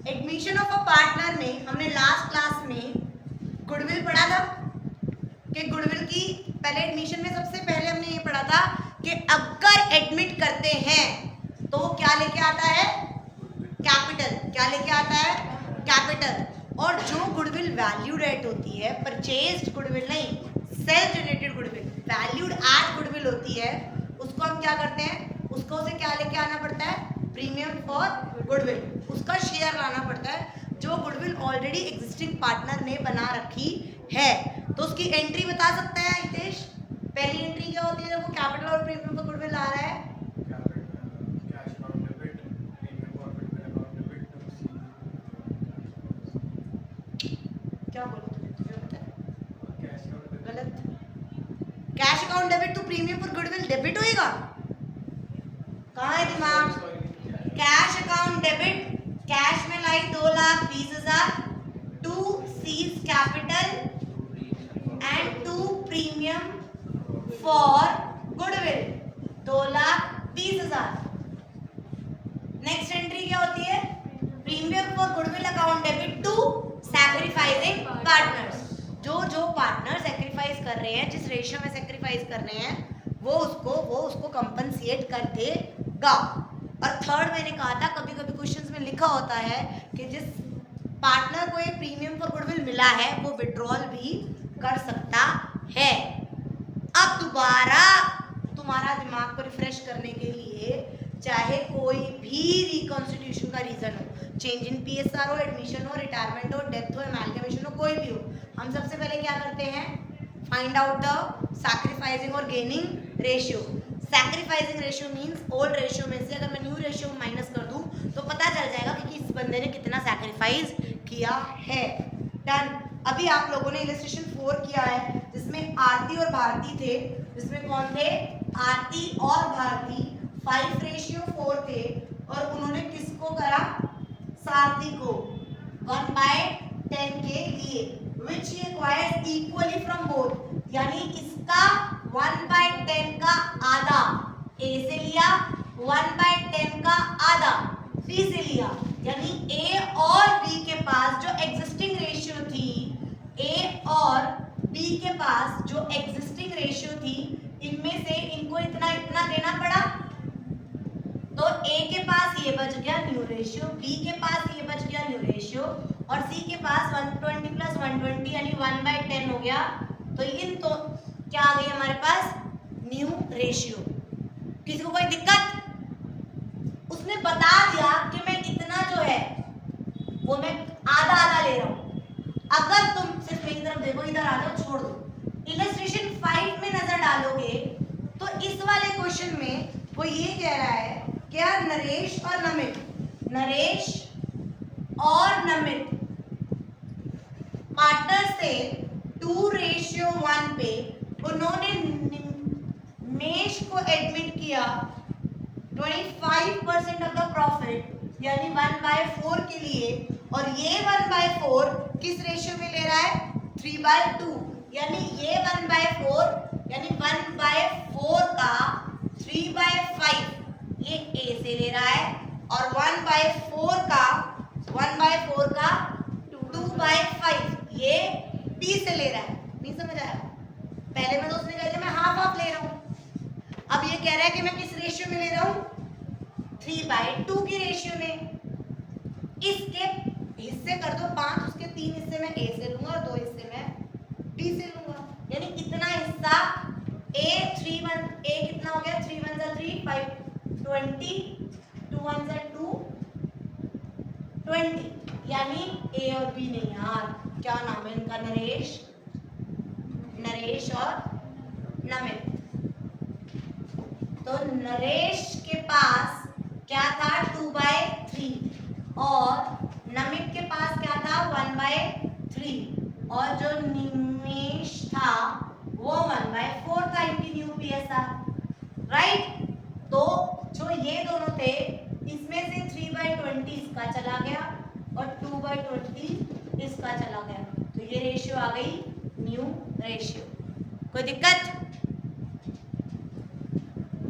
Admission of a partner में हमने last class में गुडविल पढ़ा था कि गुडविल की पहले एडमिशन में सबसे पहले हमने ये पढ़ा था कि अगर एडमिट करते हैं तो वो क्या लेके आता है, कैपिटल। क्या लेके आता है, कैपिटल। और जो गुडविल वैल्यूड एट होती है, परचेज्ड गुडविल नहीं, self generated goodwill, valued at goodwill होती है, उसको हम क्या करते हैं, उसको उसे क्या लेके आना पड़ता है, प्रीमियम फॉर गुडविल, उसका शेयर लाना पड़ता है जो गुडविल ऑलरेडी एग्जिस्टिंग पार्टनर ने बना रखी है। तो उसकी एंट्री बता सकता है हितेश? पहली एंट्री क्या होती है जब वो कैपिटल और प्रीमियम फॉर गुडविल आ रहा है? क्या बोलो तुम्हें पता है? गलत। Cash account debit to premium for goodwill debit होएगा। कहाँ है दिमाग? कैश अकाउंट डेबिट, कैश में लाई 2,20,000 टू सीज capital and to premium for goodwill 2,20,000। Next entry क्या होती है? Premium for goodwill account debit to sacrificing partners. जो पार्टनर सैक्रिफाइस कर रहे हैं, जिस रेशियो में सैक्रिफाइस कर रहे हैं, वो उसको कंपनसेट कर देगा। और थर्ड मैंने कहा था, कभी कभी क्वेश्चंस में लिखा होता है कि जिस पार्टनर को ये प्रीमियम फॉर गुडविल मिला है वो विड्रॉल भी कर सकता है। अब दोबारा तुम्हारा दिमाग को रिफ्रेश करने के लिए, चाहे कोई भी रिकॉन्स्टिट्यूशन का रीजन हो, चेंज इन पीएसआर हो, एडमिशन हो, रिटायरमेंट हो, डेथ हो, एमालगमेशन हो, कोई भी हो, हम सबसे पहले क्या करते हैं, फाइंड आउट द सैक्रिफाइसिंग और gaining ratio. Sacrificing ratio means old ratio में से अगर मैं न्यू रेशियो माइनस कर दूं तो पता चल जाएगा कि इस बंदे ने कितना सैक्रिफाइस किया है। डन। अभी आप लोगों ने इलस्ट्रेशन 4 किया है जिसमें आरती और भारती थे, जिसमें कौन थे, आरती और भारती 5:4 थे, और उन्होंने किसको करा, सारथी को 1/10 के लिए, which he acquires equally from both, यानी इसका 1/10 का आधा ए से लिया, 1/10 का आधा बी से लिया, यानी ए और बी के पास जो एग्जिस्टिंग रेशियो थी, ए और बी के पास जो एग्जिस्टिंग रेशियो थी, इनमें से इनको इतना इतना देना पड़ा। तो ए के पास ये बच गया न्यू रेशियो, बी के पास ये बच गया न्यू रेशियो, और सी के पास 120 + 120 यानी 1/10 हो गया। तो इन तो क्या आ गई हमारे पास, न्यू रेशियो। किसी को कोई दिक्कत? उसने बता दिया कि मैं इतना जो है वो मैं आधा आधा ले रहा हूं। अगर तुम सिर्फ मेरी तरफ देखो, इधर आ जाओ, छोड़ दो, इलस्ट्रेशन 5 में नजर डालोगे तो इस वाले क्वेश्चन में वो ये कह रहा है कि यार नरेश और नमित पार्टनर से 2:1 पे उन्होंने निमेश को एडमिट किया 25% ऑफ द प्रॉफिट यानी 1/4 के लिए, और ये 1/4 किस रेशियो में ले रहा है, 3/2, यानी ये 1/4 यानी 1/4 का 3/5 ये ए से ले रहा है, और 1/4 का 2/5 ये बी से ले रहा है। नहीं समझ आया? पहले में तो उसने कहा मैं हाफ ले रहा हूं, अब ये कह रहा है कि मैं किस रेशियो में ले रहा हूं, 3/2 की रेशियो में। इसके हिस्से कर दो 5, उसके 3 हिस्से मैं ए से लूंगा और 2 हिस्से मैं बी से लूंगा, यानी इतना हिस्सा ए कितना हो गया, 3 1 3 5 20, 2 1 2 20, यानी ए और बी नहीं यार, क्या नाम है इनका, नरेश और नमित। तो नरेश के पास क्या था, 2/3, और नमित के पास क्या था, 1/3, और जो निमेश था वो 1/4 था इनकी न्यू पीएसआर, राइट। तो जो ये दोनों थे इसमें से 3/20 इसका चला गया और 2/20 इसका चला गया, तो ये रेशियो आ गई न्यू रेशियो। कोई दिक्कत?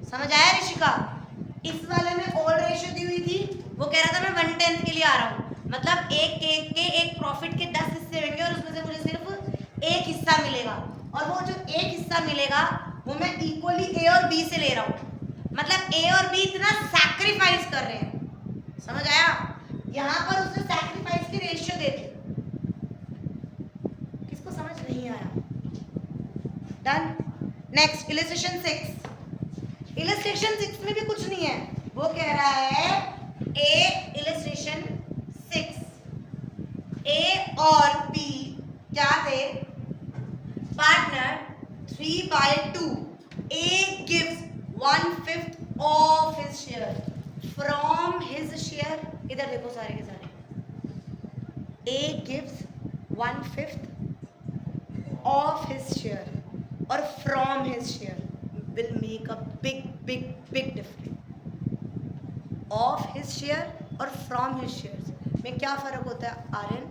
समझ आया ऋषिका? इस वाले में ओल्ड रेशियो दी हुई थी, वो कह रहा था मैं 1/10 के लिए आ रहा हूँ, मतलब एक केक के एक प्रॉफिट के 10 हिस्से होंगे और उसमें से मुझे सिर्फ एक हिस्सा मिलेगा, और वो जो एक हिस्सा मिलेगा वो मैं इक्वली ए और बी से ले रहा हूँ। मतलब ए और बी इतना सैक्रिफाइस कर रहे हैं, समझ आया? यहाँ पर उसने सैक्रिफाइस की रेशियो दे दी। किसको समझ नहीं आया? डन। Next illustration 6। इलस्ट्रेशन 6 में भी कुछ नहीं है, वो कह रहा है ए इलस्ट्रेशन 6 ए और बी क्या थे? Partner 3/2। A gives 1/5 of his share from his share. इधर देखो सारे के सारे, A gives 1/5 of his share और from his share will make a big difference. Of his share और फ्रॉम हिज शेयर में क्या फर्क होता है आर्यन?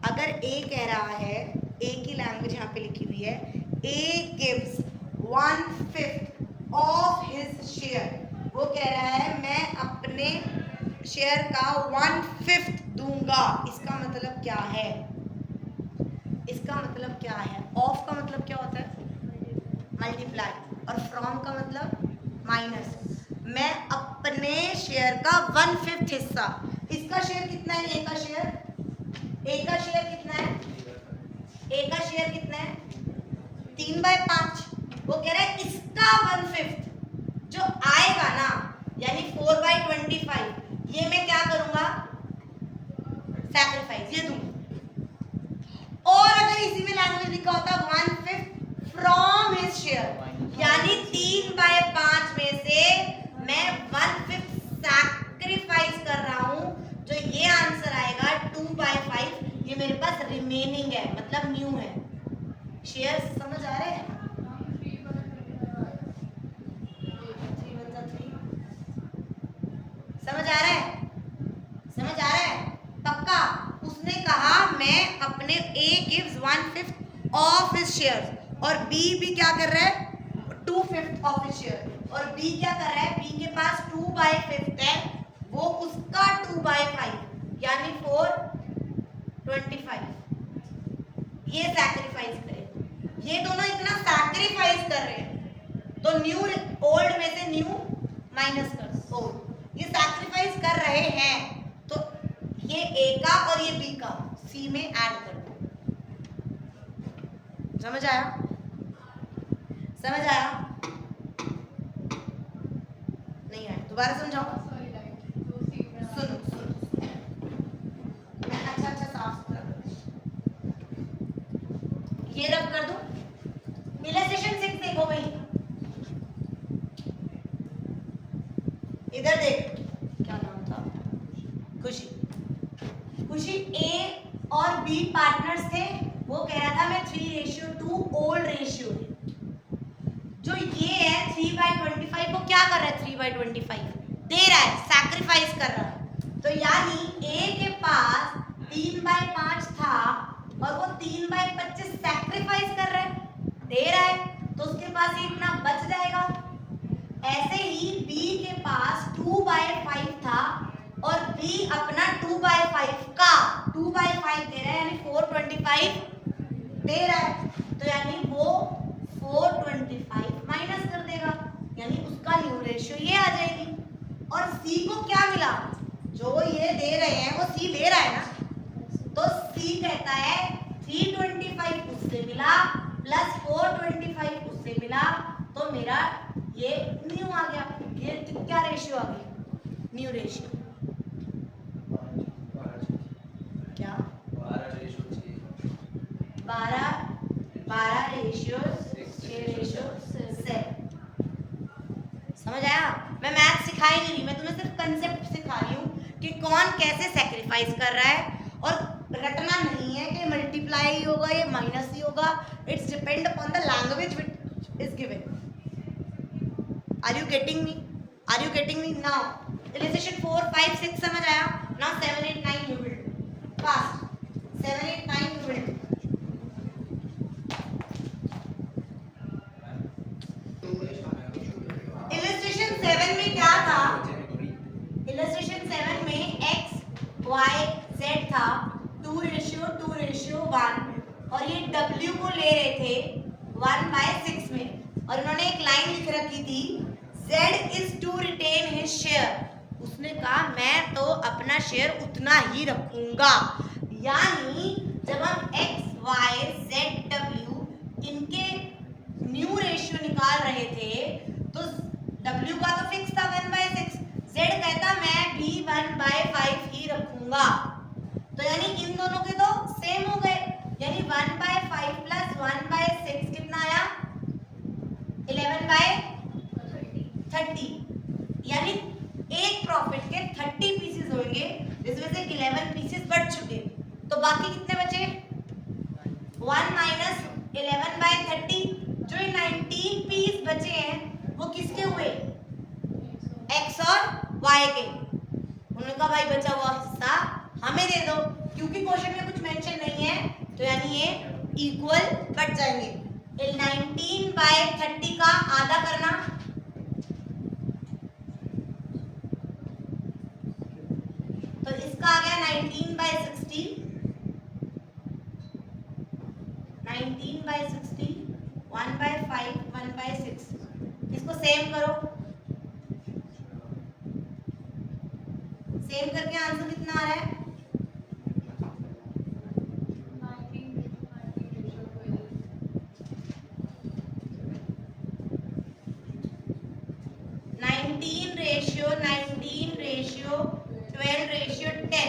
अगर ए कह रहा है, ए की लैंग्वेज यहाँ पे लिखी हुई है, ए गिव्स 1/5 ऑफ हिज शेयर, वो कह रहा है मैं अपने शेयर का 1/5 दूंगा। इसका मतलब क्या है? इसका मतलब क्या है? ऑफ का मतलब क्या होता है? मल्टीप्लाई, और फ्रॉम का मतलब माइनस। मैं अपने शेयर का 1/5 हिस्सा, इसका शेयर कितना है? ए का शेयर, ए का शेयर कितना है? ए का शेयर कितना है? 3/5। वो कह रहा है इसका 1/5 जो आएगा ना, यानी 4/25, ये मैं क्या करूंगा? सैक्रिफाइस, ये दूंगा। और अगर इसी में लैंग्वेज लिखा होता 1/5 फ्रॉम हिज शेयर, यानी 3/5 में से मैं 1/5 सैक्रिफाइस कर रहा हूं, जो ये आंसर आएगा 2/5, ये मेरे पास रिमेनिंग है, मतलब न्यू है। शेयर समझ आ रहे हैं? 3 समझ आ रहा है? समझ आ रहा है? पक्का? उसने कहा मैं अपने ए गिव्स 1/5 ऑफ हिज शेयर, और बी भी क्या कर रहा है? 2/5 ऑफ हिज शेयर। और बी क्या कर रहा है? बी के पास 2/5 है, वो उसका 2/5 यानी 4/25 ये सैक्रिफाइस करे। ये दोनों इतना सैक्रिफाइस कर रहे हैं, तो न्यू ओल्ड में से न्यू माइनस कर ओल्ड, ये सैक्रिफाइस कर रहे हैं, तो ये ए का और ये बी का सी में ऐड कर दो। समझ आया? समझ आया? नहीं आया? दोबारा समझाओ। सुनो सुनो, मैं अच्छा साफ सुथरा ये रब कर दूं। इलस्ट्रेशन 6 देखो भाई, इधर देख, क्या नाम था? खुशी। खुशी ए और बी पार्टनर्स थे, वो कह रहा था मैं 3:2 ओल्ड रेशियो। जो ये है 3/25, वो क्या कर रहा है? 3/25 दे रहा है, सैक्रिफाइस कर रहा है। तो यानी ए के पास 3/5 था और वो 3/25 सैक्रिफाइस कर रहा है, दे रहा है, तो उसके पास ये इतना बच जाएगा। ऐसे ही बी के पास 2/5 था और बी अपना 2/5 का 2/5 दे रहा है, यानी 4/25 दे रहा है, तो यानी वो 4/25 माइनस कर देगा, यानी उसका न्यू रेशियो ये आ जाएगी। और सी को क्या मिला? जो ये दे रहे हैं वो सी ले रहा है ना, तो सी कहता है 3/25 उससे मिला प्लस 4/25 उससे मिला, तो मेरा ये न्यू आ गया। ये क्या रेशियो आ गया? New ratio. क्या? 12 रेशियो 6 रेशियो 7। समझ आया? मैं मैथ सिखा ही नहीं रही, मैं तुम्हें सिर्फ कंसेप्ट सिखा रही हूँ कि कौन कैसे सैक्रिफाइस कर रहा है, और रटना नहीं है कि मल्टीप्लाई ही होगा या माइनस ही होगा। It's depend upon the language which is given. Are you getting me? Are you getting me? Now illustration 4, 5, 6 समझ आया? Now 7, 8, 9 you will do fast. 7, 8, 9 you will do. Illustration 7 में क्या था? इलस्ट्रेशन 7 में 1 और ये W को ले रहे थे 1/6 में, और उन्होंने एक लाइन लिख रखी थी Z is to retain his share। उसने कहा मैं तो अपना शेयर उतना ही रखूंगा। यानी जब हम X, Y, Z, W इनके न्यू रेशियो निकाल रहे थे तो W का तो फिक्स था 1/6, Z कहता मैं भी 1/5 ही रखूंगा। तो यानी इन दोनों के तो सेम हो गए, यानी 1/5 प्लस 1/6 कितना आया 11/30। यानी एक प्रॉफिट के 30 पीसेस होंगे, जिसमें से 11 पीसेस बच चुके, तो बाकी कितने बचे 1 माइनस 11/30। जो 19 पीस बचे हैं वो किसके हुए X और Y के। उन्होंने कहा भाई बचा हुआ हिस्सा हमें दे दो, क्योंकि क्वेश्चन में कुछ मेंशन नहीं है तो यानी ये इक्वल बच जाएंगे। 19/30 का आधा करना, तो इसका आ गया 19/60। 19/60 1/5 1/6, इसको सेम करो, सेम करके आंसर कितना आ रहा है 19:12:10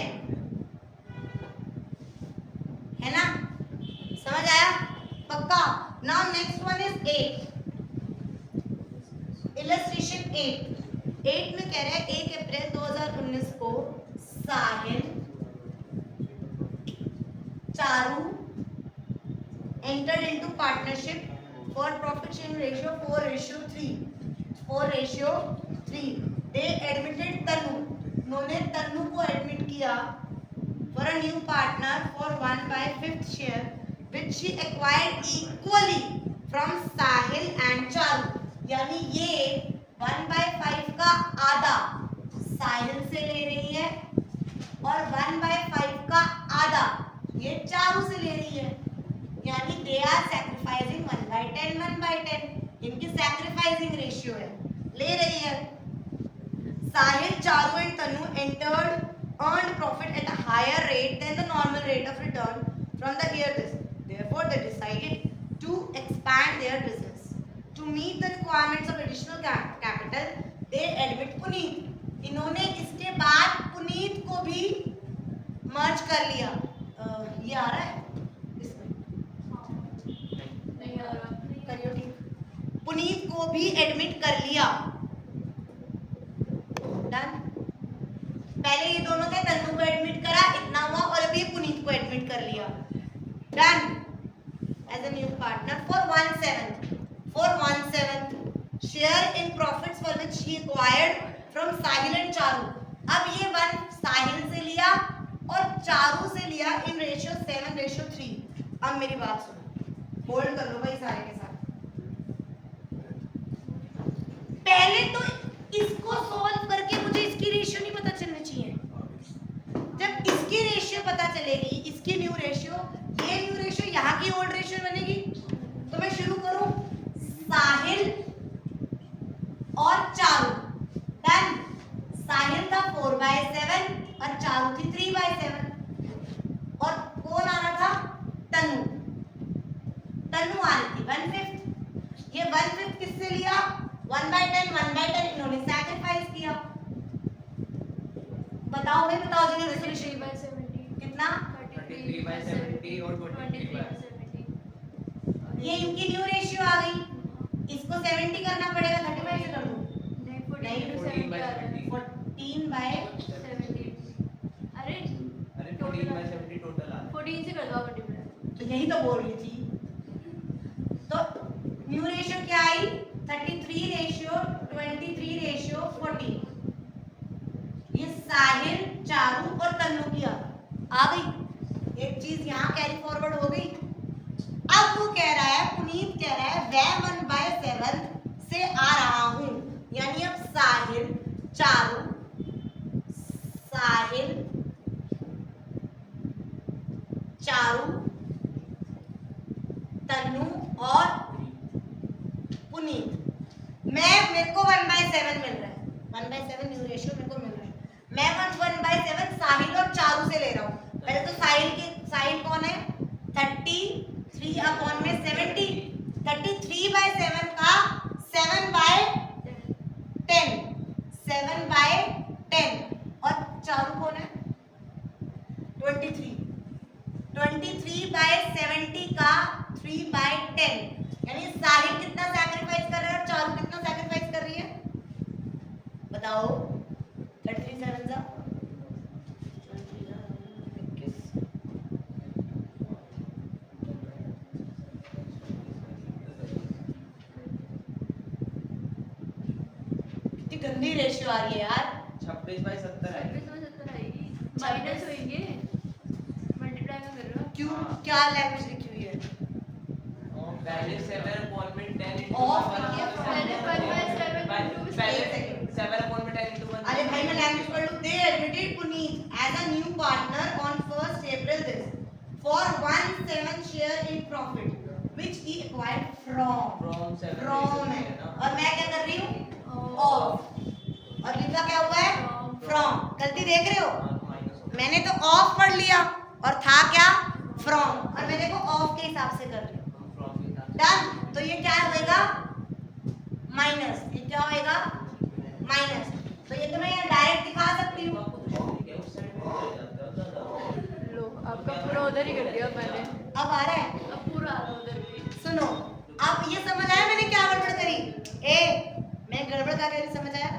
है ना। समझ आया पक्का। Now next one is 8, illustration 8 में कह रहा है 1 अप्रैल 2019 को साहिल Charu entered into partnership for profit sharing ratio 4:3। They admitted तनु, उन्होंने तनु को एडमिट किया for a new partner for 1/5 share which she acquired equally from Sahil and Charu। यानी ये 1/5 का आधा साहिल से ले रही है और 1/5 का आधा ये चारू से ले रही है, यानी दे आर सैक्रिफाइसिंग 1/10 1/10। इनकी सैक्रिफाइसिंग रेशियो है, ले रही है। Sahil, Charu and Tanu entered earned profit at a higher rate than the normal rate of return from the year business. Therefore, they decided to expand their business. To meet the requirements of additional capital, they admit Puneet. इन्होंने इसके बाद पुनीत को भी मर्ज कर लिया। ये आ रहा है इसमें नहीं आ रहा, करियो ठीक। पुनीत को भी एडमिट कर लिया। डन। पहले ये दोनों थे, तन्नू को एडमिट करा, इतना हुआ, और अभी पुनीत को एडमिट कर लिया। Done. As a new partner for 1/7 share in profits for which he acquired from Sahil and Charu. अब ये 1 साहिल से लिया और चारू से लिया इन रेशियो 7:3। अब मेरी बात सुनो, होल्ड कर लो भाई सारे के साथ। पहले तो इसको सॉल्व करके मुझे इसकी रेशियो नहीं पता चलनी चाहिए। जब इसकी रेशियो पता चलेगी, इसकी न्यू रेशियो, ये न्यू रेशियो यहाँ की ओल्ड रेशियो बनेगी। तो मैं शुरू करूं साहिल और चारू। डन। साहिल था 4/7 और चारू थी 3/7, और कौन आ रहा था तन्नू। तन्नू आ रही थी 1/5। ये 1/5 किससे लिया 1/10 1/10, इन्होंने सैक्रिफाइस किया। बताओ भाई, बताओ जी रेजोल्यूशन 33/70 कितना 33/70 और 23/70। ये इनकी न्यू रेशियो आ गई, इसको 70 करना पड़ेगा, 35 से कर लो। नहीं 14/70। 14/70। अरे 14/70 टोटल आ 14 से कर दो मल्टीप्लाई। तो यही तो बोल रही थी। तो न्यू रेशियो क्या आई 33:23:14। ये साहिल, चारू और तन्नू की आ गई। एक चीज यहाँ कैरी फॉरवर्ड हो गई। अब वो कह रहा है, पुनीत कह रहा है मैं 1/7 से आ रहा हूं, यानी अब साहिल, चारू, मेरे को 1/7 मिल रहा है, 1/7 न्यू रेशियो मेरे को मिल रहा है। मैं 1/7 साहिल और चारू से ले रहा हूँ। पहले तो साहिल कौन है, 33/70, 33/7 का 7/10, 7/10 और चारू कौन है 23/70 का 3/10, यानी साहिल कितना सैक्रिफाइस कर रहा है और चारू कितना सैक्रिफाइस कर रही है, बताओ। 33/7 जा 21, कितनी गंदी रेशियो आ रही है यार। 26/70 है। 26/70 आएगी, माइनस होंगे, मल्टीप्लाई में कर रहे हो। क्यों, क्या लैंग्वेज लिखी हुई है? पहले 7/10 Off into लिखिए, पहले 1/7 पहले 7/10 into 1. अरे भाई मैं लैंग्वेज पढ़ लूं। They admitted Puneet as a new partner on 1st April this for 1/7 share in profit which he acquired from From 7 है और मैं क्या कर रही हूँ ऑफ, और लिखा क्या हुआ है फ्रॉम। गलती देख रहे हो, मैंने तो ऑफ पढ़ लिया और था क्या फ्रॉम, और मैं देखो ऑफ के हिसाब से कर रही हूँ। डन, तो ये क्या होएगा माइनस, ये क्या होएगा माइनस, तो ये तो मैं यहाँ डायरेक्ट दिखा सकती हूँ। लो आपका पूरा उधर ही कर दिया मैंने, अब आ रहा है, अब पूरा आ रहा उधर भी। सुनो अब ये समझ आया मैंने क्या गड़बड़ करी, मैं गड़बड़ करके समझ आया,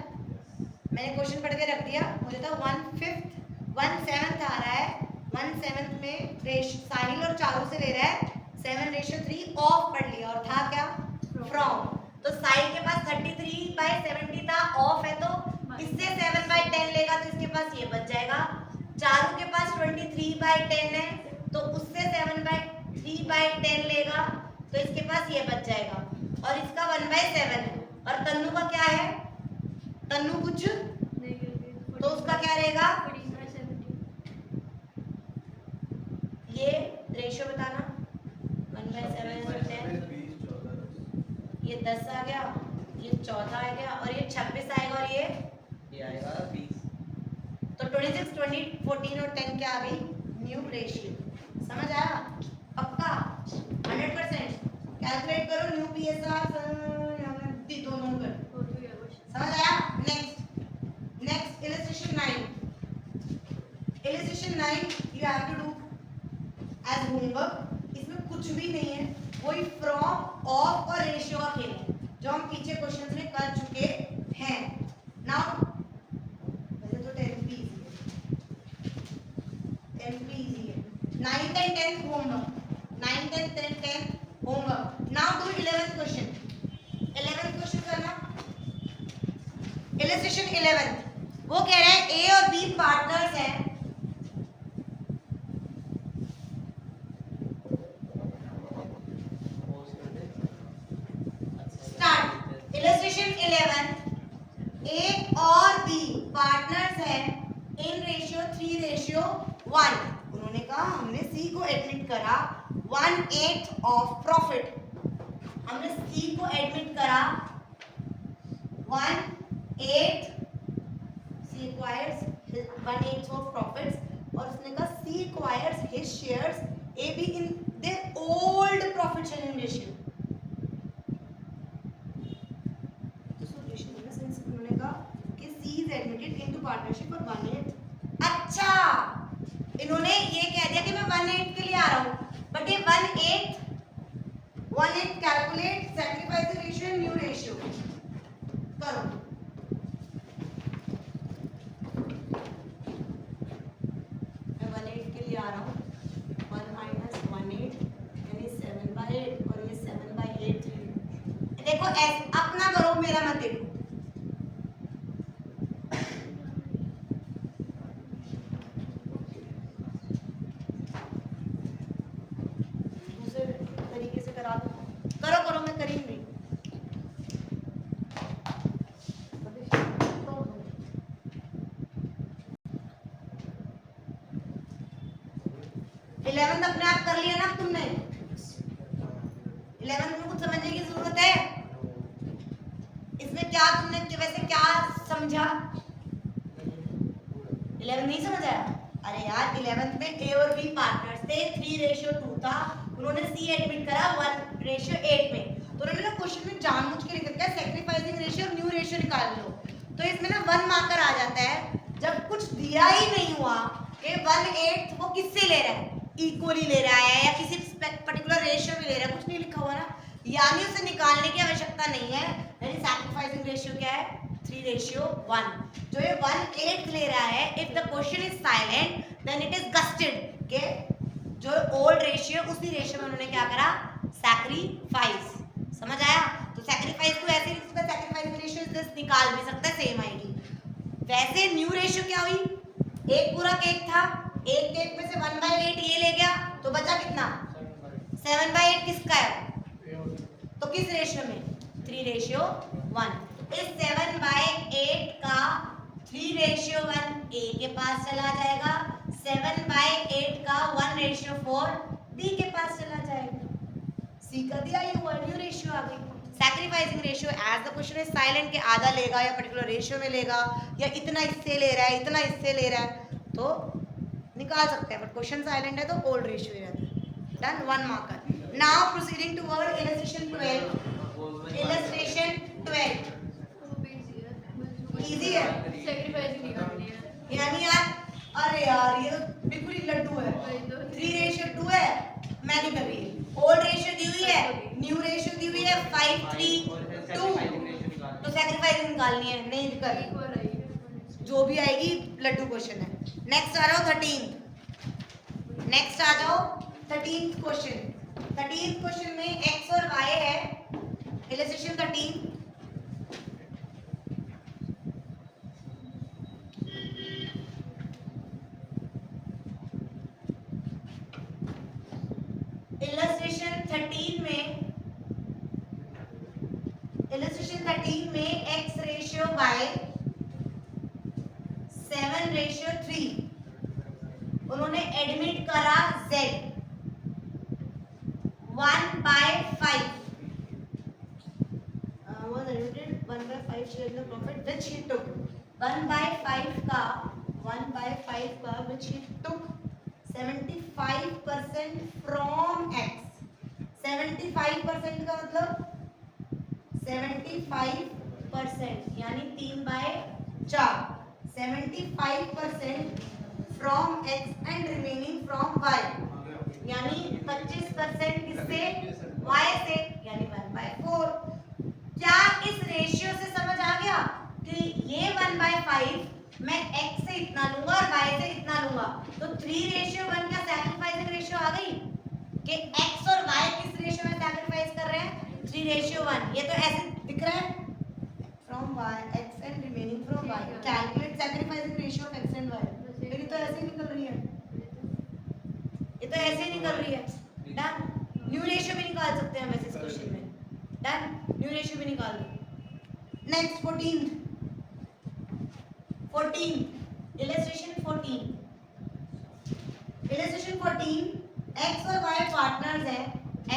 मैंने क्वेश्चन पढ़ के रख दिया, मुझे तो 1/7 आ रहा है, 1/7 में साहिल और चारू से ले रहा है 7/3 ऑफ पढ़ लिया और था क्या फ्रॉम, तो साहिल के पास 33/70 था, ऑफ है तो इससे 7/10 लेगा तो इसके पास ये बच जाएगा। चारू के पास 23/10 है तो उससे 7/3/10 लेगा तो इसके पास ये बच जाएगा, और इसका 1/7 है, और तन्नू का क्या है, तन्नू कुछ नहीं करके तो उसका क्या रहेगा, 14/70। ये रेशियो बताना 1/7 ये 10 आ गया, ये 14 आ गया और ये 26 आएगा, और ये आएगा 20. तो 26, 20, 14 और 10 क्या आ गई न्यू रेशियो। समझ आया पक्का 100%। कैलकुलेट करो न्यू पीएसआर दोनों कर, हो तो गया क्वेश्चन। समझ आया। Next illustration 9 you have to do as homework। इसमें कुछ भी नहीं है, वही फ्रॉम ऑफ और रेशियो का खेल है जो हम पीछे क्वेश्चन में कर चुके हैं। नाउ वैसे तो 10th भी इजी है, 9th and 10th homework, 9th and 10th homework. Now do 11th question, 11th question करना। इलस्ट्रेशन 11 वो कह रहे हैं ए और बी पार्टनर्स हैं, स्टार्ट। इलस्ट्रेशन 11 ए और बी पार्टनर्स हैं इन रेशियो 3:1। उन्होंने कहा हमने सी को एडमिट करा 1/8 ऑफ प्रॉफिट, हमने सी को एडमिट करा 1/8, सी एक्वायर्स 1/8 ऑफ प्रॉफिट्स, और उसने कहा C acquires his shares A B in their old profit sharing ratio. तो सॉल्यूशन में सिंस उन्होंने कहा कि C is admitted into partnership for 1/8। अच्छा, इन्होंने ये कह दिया कि मैं 1/8 के लिए आ रहा हूँ, बट ये 1/8 calculate sacrifice ratio and new ratio करो। मैं 1/8 के लिए आ रहा हूँ, 1 - 1/8 यानी 7/8 और ये 7/8। देखो अपना करो, मेरा मत देखो। दूसरे तरीके से करा दो, करो मैं करी नहीं। 11th अपने आप कर लिया ना तुमने, 11th में कुछ समझने की जरूरत है। इसमें क्या क्या तुमने वैसे क्या समझा? 11 नहीं समझ आया? अरे यार 11th में ए और बी पार्टनर्स थे, 3:2 था, उन्होंने सी एडमिट करा 1:8 में, तो उन्होंने ना क्वेश्चन में जानबूझ के लिख रखा है सैक्रिफाइसिंग रेशियो और न्यू रेशियो निकाल लो। तो इसमें ना 1 मार्कर आ जाता है जब कुछ दिया ही नहीं हुआ कि 1/8 वो किससे ले रहा है, इक्वली ले रहा है या किसी पर्टिकुलर रेशियो में ले रहा है, कुछ नहीं लिखा हुआ ना, यानी उसे निकालने की आवश्यकता नहीं है। यानी सैक्रिफाइसिंग रेशियो क्या है? 3:1। जो ये 1/8 ले रहा है, if the question is silent then it is gusted के जो ओल्ड रेशियो उसी रेशियो में उन्होंने क्या करा? सैक्रिफाइस। समझ आया? तो सैक्रिफाइस को ऐसे इसका सैक्रिफाइसिंग रेशियो इस निकाल भी सकता है, सेम आएगी। वैसे न्यू रेशियो क्या हुई? एक पूरा केक था, एक केक में से 1/8 ये ले गया तो बचा कितना? 7/8 किसका है? तो किस रेशियो में? 3:1। इस 7/8 का 3:1 ए के पास चला जाएगा, 7/8 का 1:4 बी के पास चला जाएगा। सी का दिया ये हुआ, न्यू रेशियो आ गई। Sacrificing ratio as the question is silent के आधा लेगा या पर्टिकुलर रेशियो में लेगा या इतना इससे ले रहा है इतना इससे ले रहा है तो निकाल सकते हैं, बट क्वेश्चन साइलेंट है तो ओल्ड रेशियो ही रहता है। Done, 1 marker. Now proceeding toward illustration 12। Illustration 12 easy है, सैक्रिफाइसिंग निकालनी है। यानी यार अरे यार ये तो बिल्कुल ही लड्डू है। 3:2 है, मैं नहीं कर रही। ओल्ड रेशियो दी हुई है, न्यू रेशियो दी हुई है 5:3:2, तो सैक्रिफाइसिंग निकालनी है, नहीं कर रही। जो भी आएगी लड्डू क्वेश्चन है। नेक्स्ट आ जाओ 13। नेक्स्ट आ जाओ 13th क्वेश्चन। 13th क्वेश्चन में x और y है। इलस्ट्रेशन 13। इलस्ट्रेशन 13 में x रेशियो y 7:3 उन्होंने एडमिट करा z 1/5 was admitted 1/5 share in the profit which he took 1/5 का which he took 75% from x। 75% का मतलब 75% यानी 3/4। 75% from x and remaining from y यानी 25% किससे? y से, यानी 1/4। क्या इस रेशियो से समझ आ गया कि ये 1/5 मैं x से इतना लूंगा और y से इतना लूंगा, तो 3:1 का सैक्रिफाइसिंग रेशियो आ गई कि x और y किस रेशियो में सैक्रिफाइस कर रहे हैं? 3:1। ये तो ऐसे दिख रहा है from y x and remaining from y, calculate sacrificing ratio of x and y। मेरी तो ऐसे ही निकल रही है, ये तो ऐसे ही निकल रही है। डन, न्यू रेशियो भी निकाल सकते हैं हम ऐसे इस क्वेश्चन में। डन, न्यू रेशियो भी निकाल दो। नेक्स्ट 14 इलस्ट्रेशन 14 x और y पार्टनर्स हैं,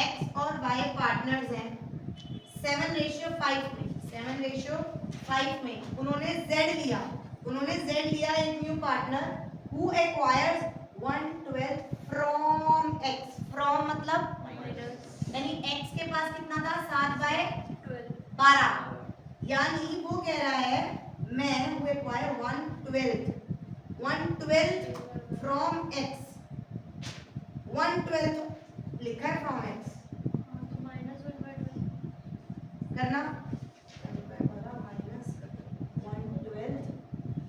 x और y पार्टनर्स हैं 7:5 में उन्होंने z लिया एक new partner who acquires 1/12 from x। From मतलब यानी x के पास कितना था? 7/12, यानी वो कह रहा है मैं हु एक्वायर 1/12 फ्रॉम x। 1/12 लिखा है फ्रॉम x करना माइनस 1/12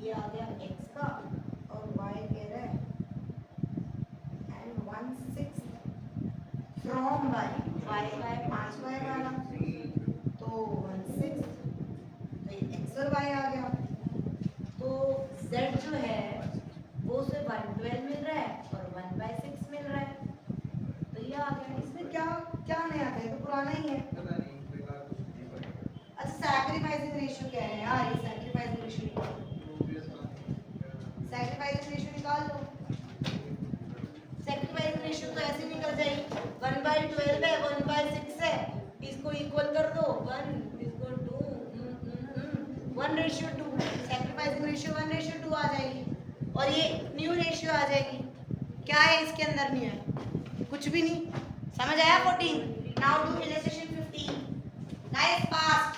ये आ गया x का और y कह रहा है एंड 1/6 फ्रॉम y का है 5y वाला तो 1/6, तो ये x और y आ गया। तो z जो है वो उसे 1/12 मिल रहा है और 1/6 मिल रहा है, तो ये आ गया। इसमें क्या क्या नया था? ये तो पुराना ही है। अच्छा सैक्रिफाइसिंग रेशियो क्या है यार? ये सैक्रिफाइसिंग रेशियो निकाल लो। सैक्रिफाइसिंग रेशियो तो ऐसे निकल जाएगी 1/12 है 1/6 है, इसको इक्वल कर दो 1 इसको 2 1:2, सैक्रिफाइसिंग रेशियो 1:2 आ जाएगी और ये न्यू रेशियो आ जाएगी। क्या है इसके अंदर नहीं है? कुछ भी नहीं। समझ आया? 14। Now do illustration 15। Guys fast,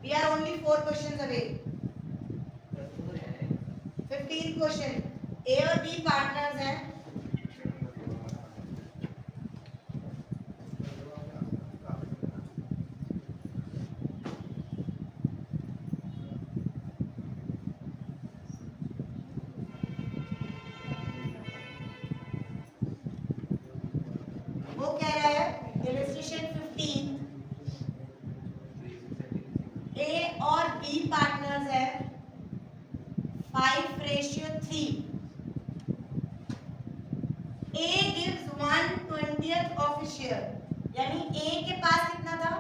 we are only 4 questions away. 15 question. A और बी पार्टनर्स हैं। वो कह रहा है इलस्ट्रेशन 15, ए और बी पार्टनर्स है 5:3। ए गिव्स 1/20 ऑफ शेयर, यानी ए के पास कितना था?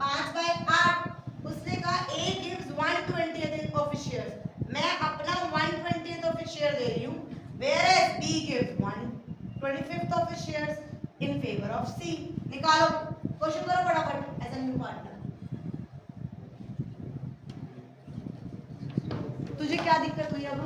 5/8। उसने कहा ए गिव्स 1/20 ऑफ शेयर, मैं अपना 1/20 ऑफ शेयर दे रही हूँ, whereas B gives 1/25 of shares in favour of C। निकालो, क्वेश्चन करो फटाफट एज अ न्यू पार्टनर। तुझे क्या दिक्कत हुई अब?